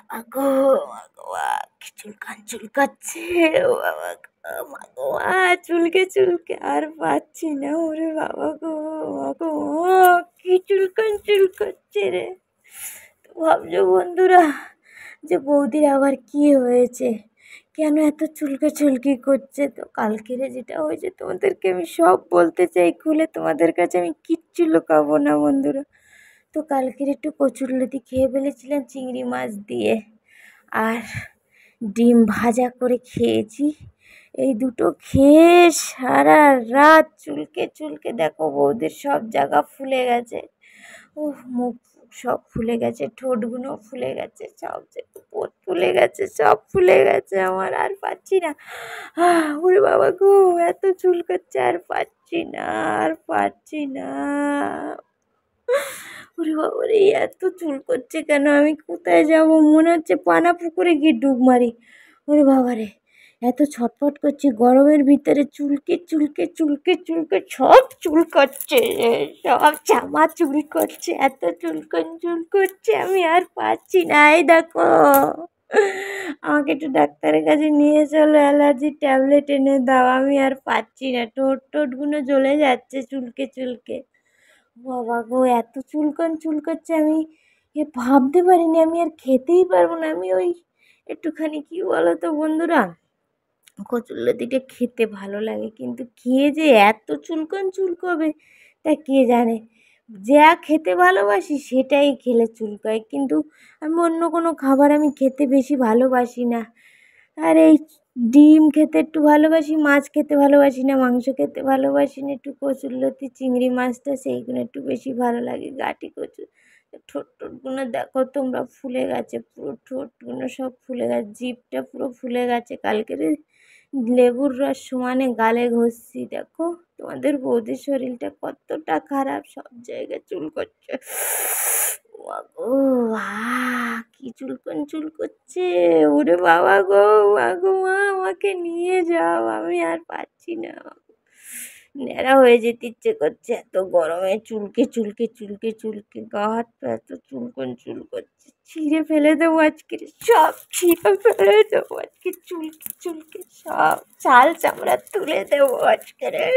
আগো আগো চুলকাচ্ছে। ও বাবা গো, মা গো মা, চুলকে চুলকে আর পাচ্ছি না। ওরে বাবা গো, মা গো মা, কি চুলকাচ্ছে রে। তো ভাবছো বন্ধুরা যে বৌদির আবার কি হয়েছে, কেন এত চুলকি করছে। তো কালকেরে যেটা হয়েছে তোমাদেরকে আমি সব বলতে চাই খুলে, তোমাদের কাছে আমি কিচ্ছু লুকাবো না বন্ধুরা। তো কালকের একটু কচুরলতি খেয়ে ফেলেছিলাম চিংড়ি মাছ দিয়ে, আর ডিম ভাজা করে খেয়েছি। এই দুটো খেয়ে সারা রাত চুলকে চুলকে দেখো বৌদের সব জায়গা ফুলে গেছে। ও মুখ সব ফুলে গেছে, ঠোঁটগুলো ফুলে গেছে, সব পোত ফুলে গেছে, সব ফুলে গেছে আমার, আর পাচ্ছি না। ওরে বাবা গো, এত চুলকাচ্ছে, আর পাচ্ছি না, আর পাচ্ছি না। ওরে বাবা রে, এত চুল করছে কেন, আমি কোথায় যাব, মনে হচ্ছে পানা পুকুরে গিয়ে ডুব মারি। ওরে বাবা রে, এত ছটফট করছে গরমের ভিতরে, চুলকে চুলকে চুলকে চুলকে সব চুল করছে, সব জামা চুল করছে, এত চুল করছে, আমি আর পাচ্ছি না। এই দেখো, আমাকে একটু ডাক্তারের কাছে নিয়ে চলো, অ্যালার্জির ট্যাবলেট এনে দাও, আমি আর পাচ্ছি না, ঠোঁটগুলো জ্বলে যাচ্ছে চুলকে চুলকে। বাবা গো, এত চুলকাচ্ছে, আমি ভাবতে পারিনি আমি আর খেতেই পারবো না। আমি ওই একটুখানি কি বলো তো বন্ধুরা, কচুরলতিটা খেতে ভালো লাগে, কিন্তু খেয়ে যে এত চুলকবে তা কে জানে। যা খেতে ভালোবাসি সেটাই খেলে চুলকায়, কিন্তু আমি অন্য কোনো খাবার আমি খেতে বেশি ভালোবাসি না। আর এই ডিম খেতে একটু ভালোবাসি, মাছ খেতে ভালোবাসি না, মাংস খেতে ভালোবাসি না, একটু কচুরলতি চিংড়ি মাছটা সেইগুলো একটু বেশি ভালো লাগে। গাটি কচু, ঠোঁটগুলো দেখো তোমরা ফুলে গেছে, পুরো ঠোঁটগুলো সব ফুলে গেছে, জিভটা পুরো ফুলে গেছে। কালকের লেবুর রস সমানে গালে ঘষছি, দেখো তোমাদের বৌদির শরীরটা কতটা খারাপ, সব জায়গায় চুল করছে। ও কি চুল করছে। ওরে বাবা গো, মা গো মা, আমাকে নিয়ে যাও, আমি আর পাচ্ছি না। ন্যাড়া হয়ে যেতে ইচ্ছে করছে, এত গরমে চুলকে গা হাত পা এত চুল করছে। ছিঁড়ে ফেলে দেবো আজকে, সব ছিঁড়ে ফেলে দেবো আজকে, চুলকে সব ছাল চামড়া তুলে দেবো আজকে রে।